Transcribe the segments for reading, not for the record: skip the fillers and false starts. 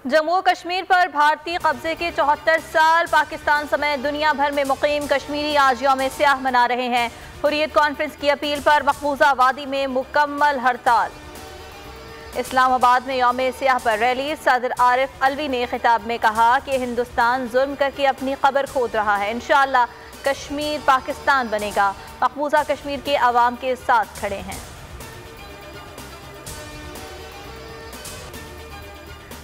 जम्मू और कश्मीर पर भारतीय कब्जे के 74 साल पाकिस्तान समेत दुनिया भर में मुकीम कश्मीरी आज यौम सियाह मना रहे हैं। हुर्रियत कॉन्फ्रेंस की अपील पर मकबूजा वादी में मुकम्मल हड़ताल। इस्लामाबाद में यौम सियाह पर रैली। सदर आरिफ अलवी ने खिताब में कहा कि हिंदुस्तान जुल्म करके अपनी कब्र खोद रहा है, इंशाअल्लाह कश्मीर पाकिस्तान बनेगा। मकबूजा कश्मीर के अवाम के साथ खड़े हैं।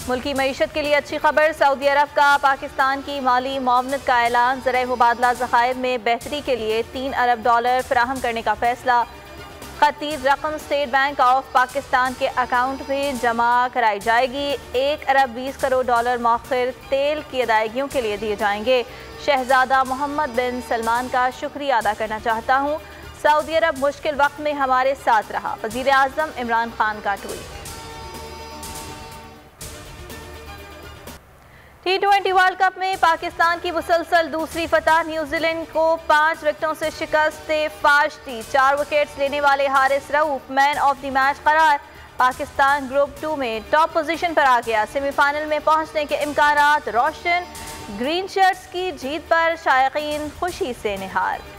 मुल्की मईशत के लिए अच्छी खबर। सऊदी अरब का पाकिस्तान की माली मुआवनत का ऐलान। ज़राए मुबादला ज़खायर में बेहतरी के लिए $3 अरब फराहम करने का फैसला। खतीर रकम स्टेट बैंक ऑफ पाकिस्तान के अकाउंट में जमा कराई जाएगी। $1 अरब 20 करोड़ मौखिर तेल की अदायगियों के लिए दिए जाएंगे। शहजादा मोहम्मद बिन सलमान का शुक्रिया अदा करना चाहता हूँ। सऊदी अरब मुश्किल वक्त में हमारे साथ रहा। वज़ीर आज़म इमरान खान का ट्वीट। T20 वर्ल्ड कप में पाकिस्तान की मुसलसल दूसरी फतह। न्यूजीलैंड को 5 विकेटों से शिकस्त फाश दी। 4 विकेट्स लेने वाले Haris Rauf man of the match करार। पाकिस्तान ग्रुप 2 में टॉप पोजीशन पर आ गया। सेमीफाइनल में पहुंचने के इम्कानात रोशन। ग्रीन शर्ट्स की जीत पर शायकीन खुशी से निहार।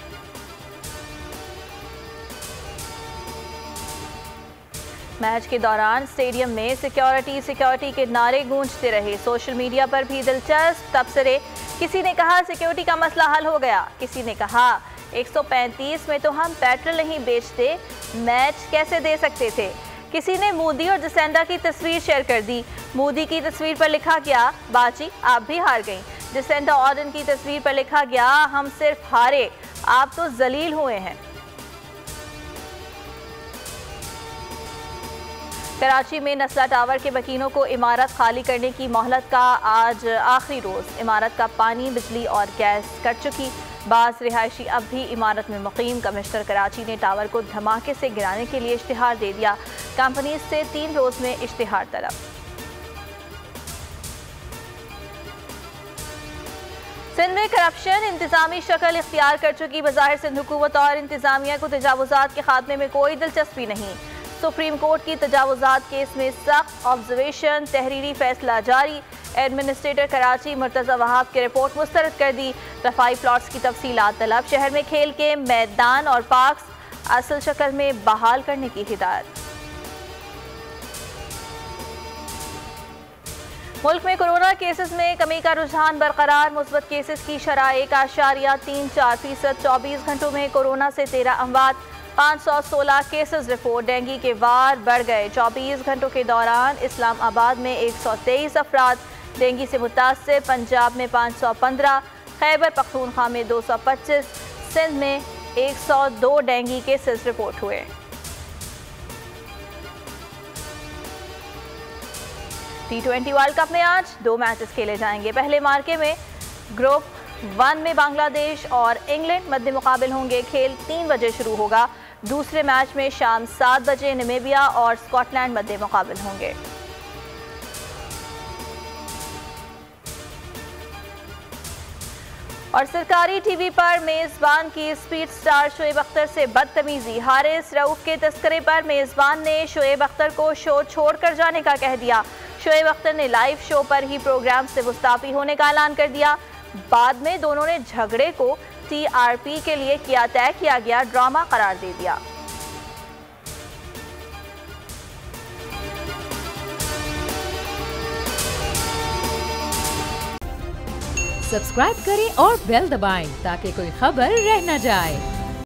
मैच के दौरान स्टेडियम में सिक्योरिटी के नारे गूंजते रहे। सोशल मीडिया पर भी दिलचस्प तबसरे। किसी ने कहा सिक्योरिटी का मसला हल हो गया, किसी ने कहा 135 में तो हम पेट्रोल नहीं बेचते, मैच कैसे दे सकते थे। किसी ने मोदी और जसेंडा की तस्वीर शेयर कर दी। मोदी की तस्वीर पर लिखा गया बाजी आप भी हार गई। जसेंडा ऑर्डन की तस्वीर पर लिखा गया हम सिर्फ हारे, आप तो जलील हुए हैं। कराची में नस्ला टावर के मकीनों को इमारत खाली करने की मोहलत का आज आखिरी रोज़। इमारत का पानी, बिजली और गैस कट चुकी। बाज़ रिहायशी अब भी इमारत में मुकीम। कमिश्नर कराची ने टावर को धमाके से गिराने के लिए इश्तिहार दे दिया। कंपनी से 3 रोज़ में इश्तिहार तलब। सिंध में करप्शन इंतजामी शक्ल इख्तियार कर चुकी। बज़ाहिर सिंध हुकूमत और इंतजामिया को तजावुजात के खात्मे में कोई दिलचस्पी नहीं। सुप्रीम कोर्ट की तजावुजात केस में सख्त ऑब्जर्वेशन। तहरीरी फैसला जारी। एडमिनिस्ट्रेटर कराची मुर्तज़ा वहाब की रिपोर्ट मुस्तरद कर दी। रफाई प्लॉट्स की तफसीलात तलब। शहर में खेल के मैदान और पार्क्स असल शक्ल में बहाल करने की हिदायत। मुल्क में कोरोना केसेस में कमी का रुझान बरकरार। मुस्बत केसेस की शरह 1.34%। 24 घंटों में कोरोना से 13 अमवात। 516 केसेस रिपोर्ट। डेंगू के वार बढ़ गए। 24 घंटों के दौरान इस्लामाबाद में 123 अफराद डेंगू से मुतासर। पंजाब में 515, खैबर पख्तूनख्वा में 225, सिंध में 102 डेंगू केसेस रिपोर्ट हुए। T20 वर्ल्ड कप में आज 2 मैचेस खेले जाएंगे। पहले मार्के में ग्रुप 1 में बांग्लादेश और इंग्लैंड मध्य मुकाबिल होंगे। खेल 3 बजे शुरू होगा। दूसरे मैच में शाम 7 बजे नामीबिया और स्कॉटलैंड मध्य मुकाबिल होंगे। और सरकारी टीवी पर मेजबान की स्पीड स्टार शोएब अख्तर से बदतमीजी। हारिस रऊफ के तस्करे पर मेजबान ने शोएब अख्तर को शो छोड़कर जाने का कह दिया। शोएब अख्तर ने लाइव शो पर ही प्रोग्राम से मुस्ताफी होने का ऐलान कर दिया। बाद में दोनों ने झगड़े को TRP के लिए तय किया गया ड्रामा करार दे दिया। सब्सक्राइब करें और बेल दबाएं ताकि कोई खबर रह न जाए।